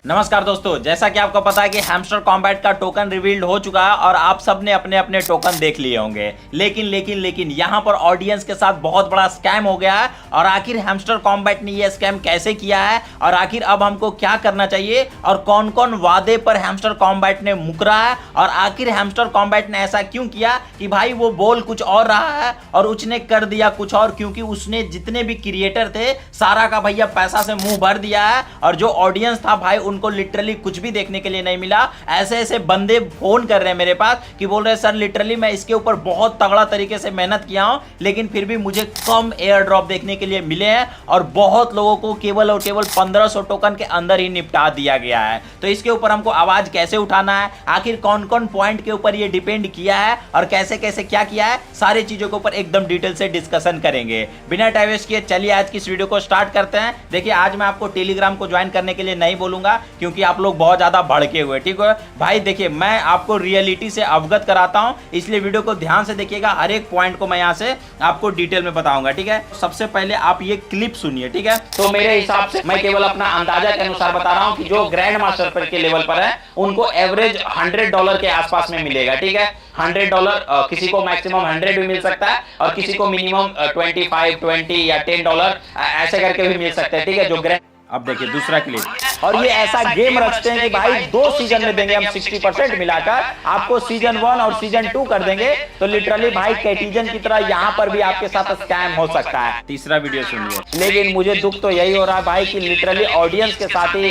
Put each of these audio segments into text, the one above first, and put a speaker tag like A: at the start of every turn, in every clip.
A: नमस्कार दोस्तों, जैसा कि आपको पता है कि हैमस्टर कॉम्बैट का टोकन रिवील्ड हो चुका है और आप सबने अपने अपने टोकन देख लिए होंगे। लेकिन यहाँ पर ऑडियंस के साथ बहुत बड़ा स्कैम हो गया है। और आखिर हैमस्टर कॉम्बैट ने ये स्कैम कैसे किया है और आखिर अब हमको क्या करना चाहिए और कौन कौन वादे पर हैमस्टर कॉम्बैट ने मुकरा है और आखिर हैमस्टर कॉम्बैट ने ऐसा क्यों किया कि भाई वो बोल कुछ और रहा है और उसने कर दिया कुछ और, क्योंकि उसने जितने भी क्रिएटर थे सारा का भैया पैसा से मुंह भर दिया है और जो ऑडियंस था भाई उनको लिटरली कुछ भी देखने के लिए नहीं मिला। ऐसे ऐसे बंदे फोन कर रहे हैं मेरे पास कि बोल रहे हैं सर लिटरली मैं इसके ऊपर बहुत तगड़ा तरीके से मेहनत किया हूं लेकिन फिर भी मुझे कम एयर ड्रॉप देखने के लिए मिले हैं और बहुत लोगों को केवल और केवल 1500 टोकन के अंदर ही निपटा दिया गया है। तो इसके ऊपर हमको आवाज कैसे उठाना है, आखिर कौन कौन पॉइंट के ऊपर ये डिपेंड किया है और कैसे कैसे क्या किया है, सारी चीजों के ऊपर एकदम डिटेल से डिस्कशन करेंगे। बिना टाइम वेस्ट किए चलिए आज की इस वीडियो को स्टार्ट करते हैं। देखिए आज मैं आपको टेलीग्राम को ज्वाइन करने के लिए नहीं बोलूंगा क्योंकि आप लोग बहुत ज्यादा भड़के हुए, ठीक है भाई। देखिए मैं आपको रियलिटी से अवगत कराता हूं, इसलिए वीडियो को ध्यान से देखिएगा, हर एक पॉइंट को मैं यहां से आपको डिटेल में बताऊंगा, ठीक है। सबसे पहले आप ये क्लिप सुनिए, ठीक है। तो मेरे हिसाब से मैं केवल अपना अंदाजा के अनुसार बता रहा हूं कि जो ग्रैंड मास्टर पर के लेवल पर है उनको एवरेज $100 के आसपास में मिलेगा, ठीक है। $100, किसी को मैक्सिमम 100 भी मिल सकता है और किसी को मिनिमम 25, 20 या $10 ऐसे करके भी मिल सकते हैं, ठीक है। जो ग्रैंड अब देखिए दूसरा क्लिप, और ये ऐसा गेम रखते हैं कि भाई 2 सीजन में देंगे हम 60% मिलाकर आपको सीजन 1 और सीजन 2 कर देंगे। तो लिटरली भाई कैटिजन की तरह यहाँ पर भी आपके साथ स्कैम हो सकता है। तीसरा वीडियो सुनिए। लेकिन मुझे दुख तो यही हो रहा है भाई कि लिटरली ऑडियंस के साथ ही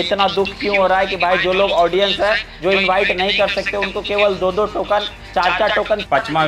A: इतना दुख क्यों हो रहा है कि भाई जो लोग ऑडियंस है जो इन्वाइट नहीं कर सकते उनको केवल 2-2 टोकन 4-4 टोकन।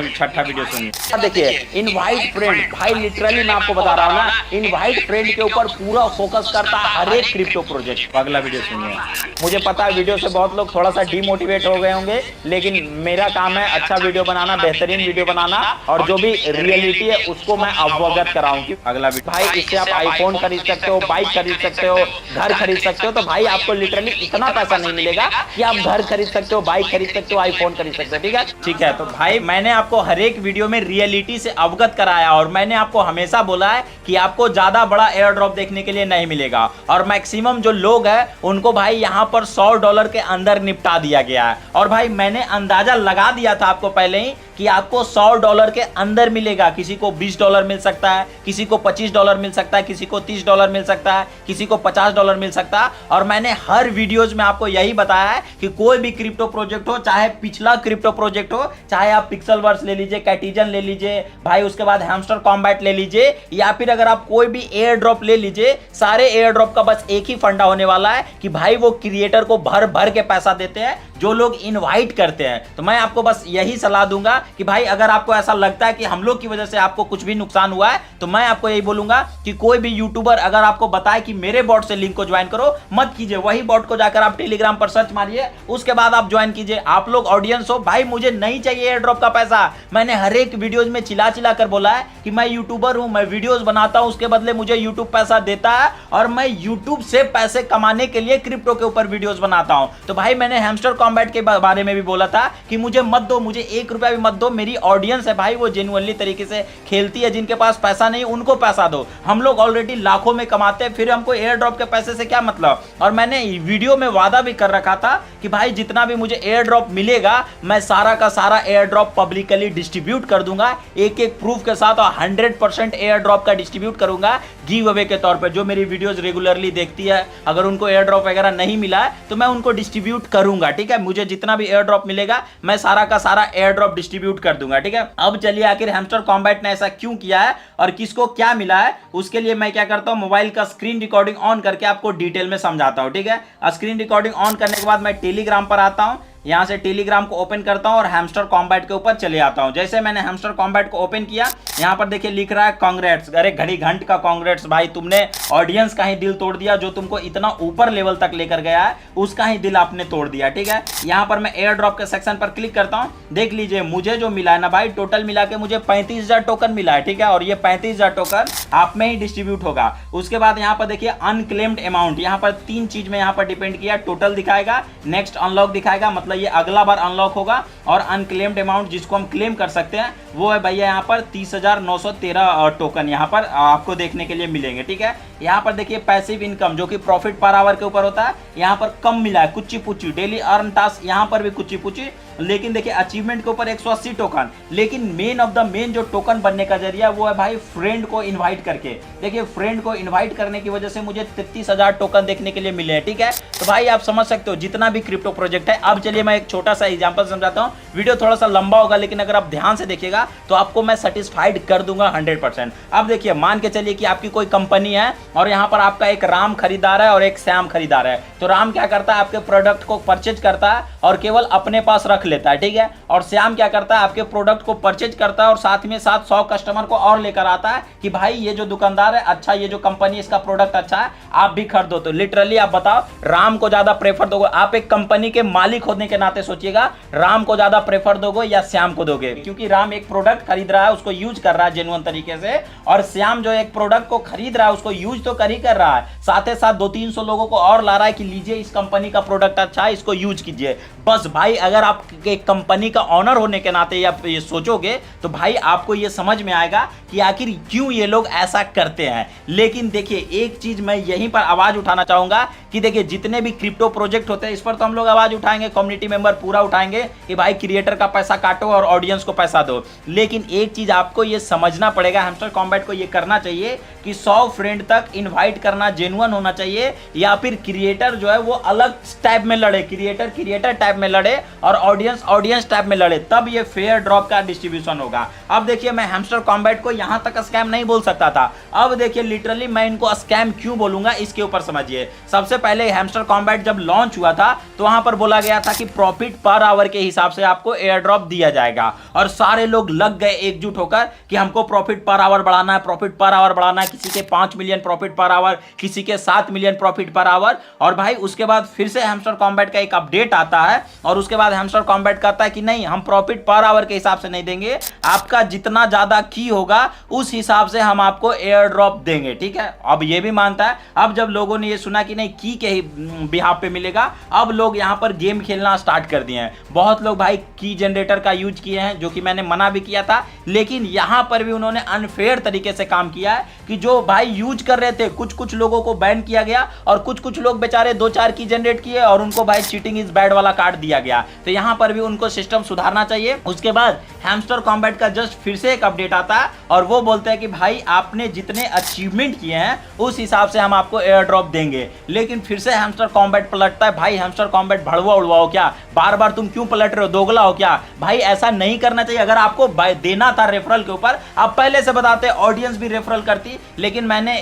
A: छठा वीडियो सुनिए। देखिए इनवाइट फ्रेंड, भाई लिटरली मैं आपको बता रहा हूँ ना, इनवाइट फ्रेंड के ऊपर पूरा फोकस करता है हर एक क्रिप्टो प्रोजेक्ट। अगला वीडियो सुनिए। मुझे पता है वीडियो से बहुत लोग थोड़ा सा डिमोटिवेट हो गए होंगे, लेकिन मेरा काम है अच्छा वीडियो बनाना, बेहतरीन वीडियो बनाना और जो भी रियलिटी है उसको मैं अवगत कराऊं। अगला वीडियो। भाई इससे आप आईफोन खरीद सकते हो, बाइक खरीद सकते हो, घर खरीद सकते हो। तो भाई आपको लिटरली इतना पैसा नहीं मिलेगा कि आप घर खरीद सकते हो, बाइक खरीद सकते हो, आईफोन खरीद सकते हो, ठीक है। ठीक है, तो भाई मैंने आपको हर एक वीडियो में रियलिटी से अवगत कराया और मैंने आपको हमेशा बोला है कि आपको ज्यादा बड़ा एयर ड्रॉप देखने के लिए नहीं मिलेगा और मैक्सिमम जो लोग हैं उनको भाई यहां पर $100 के अंदर निपटा दिया गया है। और भाई मैंने अंदाजा लगा दिया था आपको पहले ही कि आपको $100 के अंदर मिलेगा। किसी को $20 मिल सकता है, किसी को $25 मिल सकता है, किसी को $30 मिल सकता है, किसी को $50 मिल सकता है। और मैंने हर वीडियोज में आपको यही बताया है कि कोई भी क्रिप्टो प्रोजेक्ट हो, चाहे पिछला क्रिप्टो प्रोजेक्ट हो, चाहे आप पिक्सेलवर्स ले लीजिए, कैटिजन ले लीजिए भाई, उसके बाद हैमस्टर कॉम्बैट ले लीजिए, या फिर अगर आप कोई भी एयर ड्रॉप ले लीजिए, सारे एयर ड्रॉप का बस एक ही फंडा होने वाला है कि भाई वो क्रिएटर को भर भर के पैसा देते हैं जो लोग इनवाइट करते हैं। तो मैं आपको बस यही सलाह दूंगा कि भाई अगर आपको ऐसा लगता है कि हम लोग की वजह से आपको कुछ भी नुकसान हुआ है तो मैं आपको यही बोलूंगा कि कोई भी यूट्यूबर अगर आपको बताए कि मेरे बॉट से लिंक को ज्वाइन करो, मत कीजिए। वही बॉट को जाकर आप टेलीग्राम पर सर्च मारिए, उसके बाद आप ज्वाइन कीजिए। आप लोग ऑडियंस हो भाई, मुझे नहीं चाहिए एयर ड्रॉप का पैसा। मैंने हर एक वीडियोज में चिल्ला चिल्ला कर बोला है कि मैं यूट्यूबर हूं, मैं वीडियोज बनाता हूं, उसके बदले मुझे यूट्यूब पैसा देता है और मैं यूट्यूब से पैसे कमाने के लिए क्रिप्टो के ऊपर वीडियोज बनाता हूं। तो भाई मैंने हैमस्टर कॉम्बैट के बारे में भी बोला था कि मुझे मत दो, मुझे ₹1 भी मत दो। मेरी ऑडियंस है भाई, वो जेन्युइनली तरीके से खेलती है, जिनके पास पैसा नहीं उनको पैसा दो। हम लोग ऑलरेडी लाखों में कमाते हैं, फिर हमको एयर ड्रॉप के पैसे से क्या मतलब। और मैंने वीडियो में वादा भी कर रखा था कि भाई जितना भी मुझे एयर ड्रॉप मिलेगा मैं सारा का सारा एयर ड्रॉप पब्लिकली डिस्ट्रीब्यूट कर दूंगा, एक एक प्रूफ के साथ, और 100% एयर ड्रॉप का डिस्ट्रीब्यूट करूंगा गिव अवे के तौर पर। जो मेरी वीडियोस रेगुलरली देखती है, अगर उनको एयर ड्रॉप वगैरह नहीं मिला है तो मैं उनको डिस्ट्रीब्यूट करूंगा, ठीक है। मुझे जितना भी एयर ड्रॉप मिलेगा मैं सारा का सारा एयर ड्रॉप डिस्ट्रीब्यूट कर दूंगा, ठीक है। अब चलिए आखिर हैमस्टर कॉम्बैट ने ऐसा क्यों किया है और किसको क्या मिला है, उसके लिए मैं क्या करता हूं, मोबाइल का स्क्रीन रिकॉर्डिंग ऑन करके आपको डिटेल में समझाता हूं, ठीक है। स्क्रीन रिकॉर्डिंग ऑन करने के बाद मैं टेलीग्राम पर आता हूं, यहां से टेलीग्राम को ओपन करता हूं और हैमस्टर कॉम्बैट के ऊपर चले आता हूं। जैसे मैंने हैमस्टर कॉम्बैट को ओपन किया, यहां पर देखिए लिख रहा है कांग्रेट्स। अरे घड़ी घंट का कांग्रेट्स भाई, तुमने ऑडियंस का ही दिल तोड़ दिया। जो तुमको इतना ऊपर लेवल तक लेकर गया है उसका ही दिल आपने तोड़ दिया, ठीक है। यहां पर मैं एयर ड्रॉप के सेक्शन पर क्लिक करता हूं, देख लीजिए मुझे जो मिला है ना भाई, टोटल मिला के मुझे 35,000 टोकन मिला है, ठीक है। और ये 35,000 टोकन आप में ही डिस्ट्रीब्यूट होगा। उसके बाद यहां पर देखिए अनक्लेम्ड अमाउंट, यहां पर 3 चीज में यहां पर डिपेंड किया, टोटल दिखाएगा, नेक्स्ट अनलॉक दिखाएगा, मतलब भैया अगला बार अनलॉक होगा। और अनक्लेम्ड अमाउंट जिसको हम क्लेम कर सकते हैं वो है भैया यहाँ पर 30,913 टोकन यहाँ पर आपको देखने के लिए मिलेंगे। ठीक है, यहाँ पर देखिए पैसिव इनकम जो कि प्रॉफिट पर आवर के ऊपर होता है, यहाँ पर कम मिला है, कुछ पुची। डेली अर्न टास्क यहाँ पर भी कुछ पुची। लेकिन देखिए अचीवमेंट के ऊपर 180 टोकन। लेकिन मेन ऑफ द मेन जो टोकन बनने का जरिया वो है भाई फ्रेंड को इनवाइट करके। देखिए फ्रेंड को इनवाइट करने की वजह से मुझे 33,000 टोकन देखने के लिए मिले हैं। ठीक है, तो भाई आप समझ सकते हो जितना भी क्रिप्टो प्रोजेक्ट है। अब चलिए मैं एक छोटा सा एग्जांपल समझाता हूं, वीडियो थोड़ा सा लंबा होगा लेकिन अगर आप ध्यान से देखिएगा तो आपको मैं सेटिस्फाइड कर दूंगा 100%। अब देखिए मान के चलिए कि आपकी कोई कंपनी है और यहाँ पर आपका एक राम खरीदार है और एक श्याम खरीदार है। तो राम क्या करता है, आपके प्रोडक्ट को परचेज करता है और केवल अपने पास रख लेता है। ठीक है, और श्याम क्या करता है, आपके प्रोडक्ट को परचेज करता है और साथ में साथ 100 कस्टमर को और लेकर आता है कि भाई ये जो दुकानदार है अच्छा, ये जो कंपनी इसका प्रोडक्ट अच्छा है, आप भी खरीदो। तो लिटरली आप बताओ राम को ज्यादा प्रेफर दोगे? आप एक कंपनी के मालिक होने के नाते सोचिएगा, राम को ज्यादा प्रेफर दोगे या श्याम को दोगे? क्योंकि राम एक प्रोडक्ट खरीद रहा है, उसको यूज कर रहा है जेन्युइन तरीके से, और श्याम जो एक प्रोडक्ट को खरीद रहा है उसको यूज तो कर रहा है, साथ ही साथ 200-300 लोगों को और ला रहा है कि लीजिए इस कंपनी का प्रोडक्ट अच्छा है, इसको यूज कीजिए। बस भाई अगर आप एक कंपनी का ऑनर होने के नाते या ये सोचोगे तो भाई आपको ये समझ में आएगा कि आखिर क्यों ये लोग ऐसा करते हैं। लेकिन देखिए एक चीज मैं यहीं पर आवाज उठाना चाहूंगा कि देखिए जितने भी क्रिप्टो प्रोजेक्ट होते हैं इस पर तो हम लोग आवाज उठाएंगे, कम्युनिटी मेंबर पूरा उठाएंगे कि भाई क्रिएटर का पैसा काटो और ऑडियंस को पैसा दो। लेकिन एक चीज आपको ये समझना पड़ेगा, हैमस्टर कॉम्बैट को ये करना चाहिए कि 100 फ्रेंड तक इनवाइट करना जेन्युइन होना चाहिए, या फिर क्रिएटर जो है वो अलग टाइप में लड़े, क्रिएटर टाइप में लड़े और ऑडियंस टाइप में लड़े, तब ये फेयर ड्रॉप का डिस्ट्रीब्यूशन होगा। अब देखिए मैं हैमस्टर कॉम्बैट को यहां तक स्कैम नहीं बोल सकता था, अब देखिए लिटरली मैं इनको स्कैम क्यों बोलूंगा इसके ऊपर समझिए। सबसे पहले हैमस्टर कॉम्बैट जब लॉन्च हुआ था तो वहां पर बोला गया था कि प्रॉफिट पर आवर के हिसाब से आपको एयर ड्रॉप दिया जाएगा, और सारे लोग लग गए एकजुट होकर कि हमको प्रॉफिट पर आवर बढ़ाना है, प्रॉफिट पर आवर बढ़ाना है। किसी के 5 मिलियन प्रॉफिट पर आवर, किसी के 7 मिलियन प्रॉफिट पर आवर। और भाई उसके बाद फिर से हैमस्टर कॉम्बैट का एक अपडेट आता है और उसके बाद हैमस्टर कॉम्बैट कहता है कि नहीं, हम प्रॉफिट पर आवर के हिसाब से नहीं देंगे, आपका जितना ज्यादा की होगा उस हिसाब से हम आपको एयर ड्रॉप देंगे। ठीक है, अब ये भी मानता है। अब जब लोगों ने ये सुना कि नहीं की के बिहाफ पे मिलेगा, अब लोग यहां पर गेम खेलना स्टार्ट कर दिए हैं। बहुत लोग भाई की जनरेटर का यूज किए हैं, जो कि मैंने मना भी किया था, लेकिन यहां पर भी उन्होंने अनफेयर तरीके से काम किया है कि जो भाई यूज कर रहे थे कुछ लोगों को बैन किया गया और कुछ लोग बेचारे 2-4 की जनरेट किए और उनको भाई चीटिंग इज बैड वाला कार्ड दिया गया। तो यहां पर भी उनको सिस्टम सुधारना चाहिए। उसके बाद हैमस्टर कॉम्बैट का जस्ट फिर से एक अपडेट आता है और वो बोलते हैं कि भाई आपने जितने अचीवमेंट किए हैं उस हिसाब से हम आपको एयर ड्रॉप देंगे। लेकिन फिर से हैमस्टर कॉम्बैट पलटता है, भाई हैमस्टर कॉम्बैट भड़वा उड़वा हो क्या, बार बार तुम क्यों पलट रहे हो, दोगला हो क्या? भाई ऐसा नहीं करना चाहिए। अगर आपको देना था रेफरल के ऊपर आप पहले से बताते, ऑडियंस भी रेफरल करती। लेकिन मैंने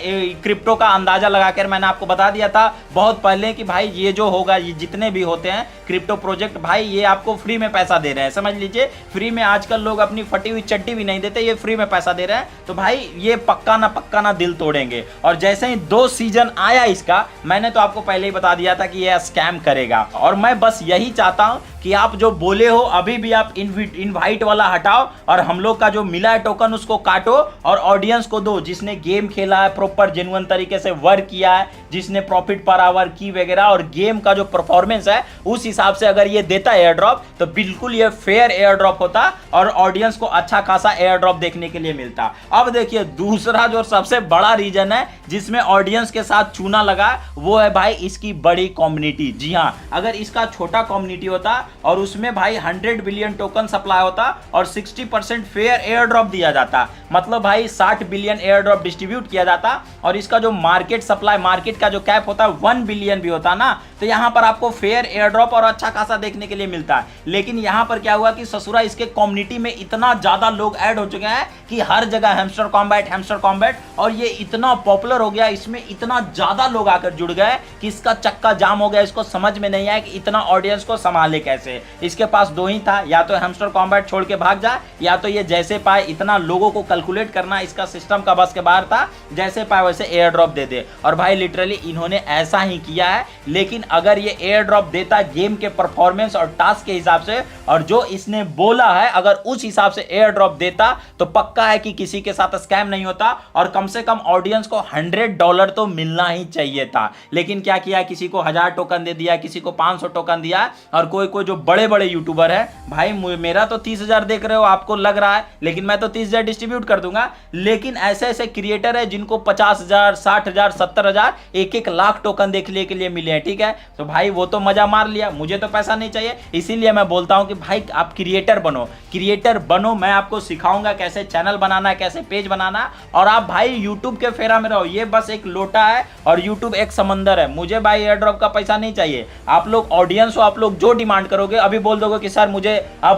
A: क्रिप्टो का अंदाजा लगाकर मैंने आपको बता दिया था बहुत पहले कि भाई ये जो होगा, ये जितने भी होते हैं क्रिप्टो प्रोजेक्ट, भाई ये आपको फ्री में पैसा दे रहे हैं, समझ लीजिए फ्री में। आजकल लोग अपनी फटी हुई चड्डी भी नहीं देते, ये फ्री में पैसा दे रहे हैं। तो भाई ये पक्का ना दिल तोड़ेंगे। और जैसे ही 2 सीजन आया इसका, मैंने तो आपको पहले ही बता दिया था कि ये स्कैम करेगा। और मैं बस यही चाहता हूं कि आप जो बोले हो अभी भी आप इनवाइट वाला हटाओ और हम लोग का जो मिला है टोकन उसको काटो और ऑडियंस को दो, जिसने गेम खेला है, प्रॉपर जेन्युइन तरीके से वर्क किया है, जिसने प्रॉफिट पर आवर की वगैरह और गेम का जो परफॉर्मेंस है उस हिसाब से अगर ये देता है एयर ड्रॉप तो बिल्कुल ये फेयर एयर ड्रॉप होता और ऑडियंस को अच्छा खासा एयर ड्रॉप देखने के लिए मिलता। अब देखिए दूसरा जो सबसे बड़ा रीजन है जिसमें ऑडियंस के साथ चूना लगा वो है भाई इसकी बड़ी कम्युनिटी। जी हाँ, अगर इसका छोटा कम्युनिटी होता और उसमें भाई 100 बिलियन टोकन सप्लाई होता और 60% फेयर एयर ड्रॉप दिया जाता, मतलब भाई 60 बिलियन एयर ड्रॉप डिस्ट्रीब्यूट किया जाता, और इसका जो मार्केट सप्लाई, मार्केट का जो कैप होता है 1 बिलियन भी होता ना, तो यहां पर आपको फेयर एयर ड्रॉप और अच्छा खासा देखने के लिए मिलता है। लेकिन यहां पर क्या हुआ कि ससुरा इसके कम्युनिटी में इतना ज्यादा लोग ऐड हो चुके हैं कि हर जगह हैमस्टर कॉम्बैट, और ये इतना पॉपुलर हो गया, इसमें इतना ज्यादा लोग आकर जुड़ गए कि इसका चक्का जाम हो गया। इसको समझ में नहीं आया कि इतना ऑडियंस को संभाले कैसे। इसके पास 2 ही था, या तो हैमस्टर कॉम्बैट छोड़ के भाग जाए, या तो ये जैसे पाए, इतना लोगों को कैलकुलेट करना इसका सिस्टम का बस के बाहर था, जैसे पाए वैसे एयर ड्रॉप दे दे। और भाई लिटरली इन्होंने ऐसा ही किया है, लेकिन अगर ये एयर ड्रॉप देता गेम के परफॉर्मेंस और टास्क के हिसाब से और जो इसने बोला है अगर उस हिसाब से एयर ड्रॉप देता तो पक्का है कि किसी के साथ स्कैम नहीं होता और कम से कम ऑडियंस को $100 तो मिलना ही चाहिए था। लेकिन क्या किया, किसी को 1000 टोकन दे दिया, किसी को 500 टोकन दिया। और कोई कोई जो बड़े बड़े यूट्यूबर है, भाई मेरा तो 30,000 देख रहे हो, आपको लग रहा है, लेकिन मैं तो 30,000 डिस्ट्रीब्यूट कर दूंगा। लेकिन ऐसे ऐसे क्रिएटर है जिनको 50,000, 60,000, 70,000, 1-1 लाख टोकन देखने के लिए मिले हैं। ठीक है, तो भाई वो तो मजा मार लिया, मुझे तो पैसा नहीं चाहिए। इसीलिए मैं बोलता हूं कि भाई आप क्रिएटर बनो, क्रिएटर बनो। मैं आपको सिखाऊंगा कैसे चैनल बनाना है, कैसे पेज बनाना। और आप भाई यूट्यूब के फेरा में रहो, ये बस एक लोटा है और यूट्यूब एक समंदर है। मुझे भाई एयर ड्रॉप का पैसा नहीं चाहिए। आप लोग ऑडियंस हो, आप लोग जो डिमांड करोगे, अभी बोल दोगे कि सर मुझे अब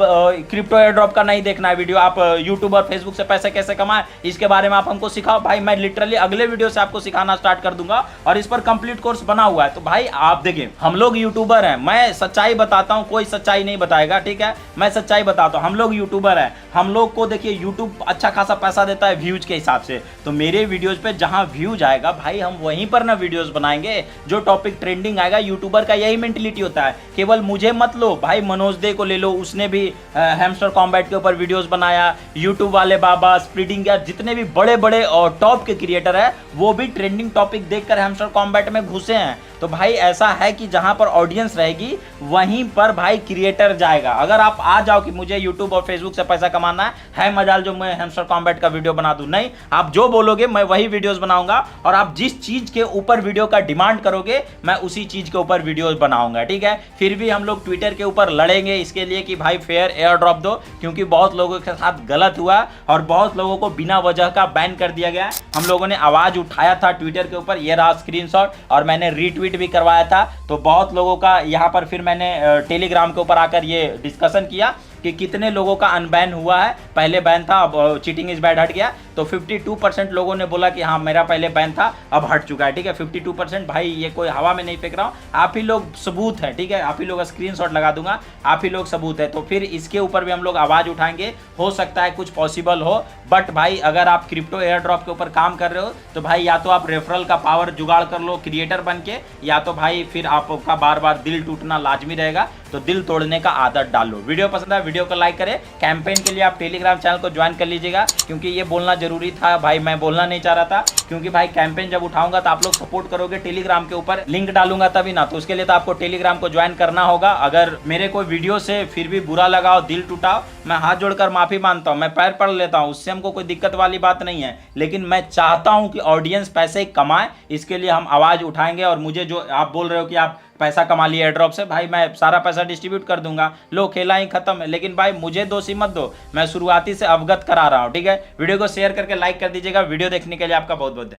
A: क्रिप्टो एयर ड्रॉप का नहीं देखना है वीडियो, आप यूट्यूब और फेसबुक से पैसे कैसे कमाएं इसके बारे में आप हमको सिखाओ। भाई मैं लिटरली अगले वीडियो से आपको सिखाना स्टार्ट कर दूंगा और इस पर कंप्लीट कोर्स बना हुआ है। तो भाई आप देखिए, हम लोग यूट्यूबर हैं, मैं सच्चाई बताता हूं, कोई सच्चाई नहीं बताएगा। ठीक है, मैं सच्चाई बताता हूं, हम लोग यूट्यूबर हैं। हम लोग को देखिए यूट्यूब अच्छा खासा पैसा देता है व्यूज के हिसाब से। तो मेरे वीडियोस पे जहां व्यूज आएगा भाई हम वहीं पर ना वीडियोस बनाएंगे। जो टॉपिक ट्रेंडिंग आएगा, यूट्यूबर का यही मेंटलिटी होता है। केवल मुझे मत लो भाई, मनोज दे को ले लो, उसने भी हैमस्टर कॉम्बैट के ऊपर वीडियोस बनाया। यूट्यूब वाले बाबा, स्प्लिटिंग या जितने भी बड़े बड़े और टॉप के क्रिएटर है वो भी ट्रेंडिंग टॉपिक देखकर हैमस्टर कॉम्बैट में घुसे हैं। तो भाई ऐसा है कि जहां पर ऑडियंस रहेगी वहीं पर भाई क्रिएटर जाएगा। अगर आप आ जाओ कि मुझे यूट्यूब और फेसबुक से पैसा कमाना है मजाल जो मैं हैमस्टर कॉम्बैट का वीडियो बना दूं, नहीं, आप जो बोलोगे मैं वही वीडियोस बनाऊंगा। और आप जिस चीज के ऊपर वीडियो का डिमांड करोगे मैं उसी चीज के ऊपर वीडियोस बनाऊंगा। ठीक है, फिर भी हम लोग ट्विटर के ऊपर लड़ेंगे इसके लिए कि भाई फेयर एयर ड्रॉप दो, क्योंकि बहुत लोगों के साथ गलत हुआ और बहुत लोगों को बिना वजह का बैन कर दिया गया। हम लोगों ने आवाज उठाया था ट्विटर के ऊपर, ये रहा स्क्रीनशॉट, और मैंने रीट्वीट भी करवाया था। तो बहुत लोगों का यहाँ पर फिर मैंने टेलीग्राम के ऊपर आकर ये डिस्कशन किया कि कितने लोगों का अनबैन हुआ है। पहले बैन था, अब चीटिंग इज बैड हट गया। तो 52% लोगों ने बोला कि हाँ मेरा पहले बैन था अब हट चुका है। ठीक है, 52%। भाई ये कोई हवा में नहीं फेंक रहा हूँ, आप ही लोग सबूत है। ठीक है, आप ही लोग स्क्रीनशॉट लगा दूंगा, आप ही लोग सबूत है। तो फिर इसके ऊपर भी हम लोग आवाज उठाएंगे, हो सकता है कुछ पॉसिबल हो। बट भाई अगर आप क्रिप्टो एयर ड्रॉप के ऊपर काम कर रहे हो तो भाई या तो आप रेफरल का पावर जुगाड़ कर लो क्रिएटर बन के, या तो भाई फिर आपका बार बार दिल टूटना लाजमी रहेगा। तो दिल तोड़ने का आदत डालो। वीडियो पसंद है वीडियो को लाइक करें। कैंपेन के लिए आप टेलीग्राम चैनल को ज्वाइन कर लीजिएगा, क्योंकि ये बोलना जरूरी था भाई, मैं बोलना नहीं चाह रहा था। क्योंकि भाई कैंपेन जब उठाऊंगा तो आप लोग सपोर्ट करोगे, टेलीग्राम के ऊपर लिंक डालूंगा तभी ना। तो उसके लिए तो आपको टेलीग्राम को ज्वाइन करना होगा। अगर मेरे कोई वीडियो से फिर भी बुरा लगाओ, दिल टूटाओ, मैं हाथ जोड़कर माफी मांगता हूँ, मैं पैर पड़ लेता हूँ, उससे हमको कोई दिक्कत वाली बात नहीं है। लेकिन मैं चाहता हूँ कि ऑडियंस पैसे कमाए, इसके लिए हम आवाज उठाएंगे। और मुझे जो आप बोल रहे हो कि आप पैसा कमा लिए एयर ड्रॉप से, भाई मैं सारा पैसा डिस्ट्रीब्यूट कर दूंगा, लो खेला ही खत्म है। लेकिन भाई मुझे दोषी मत दो, मैं शुरुआती से अवगत करा रहा हूँ। ठीक है, वीडियो को शेयर करके लाइक कर दीजिएगा। वीडियो देखने के लिए आपका बहुत बहुत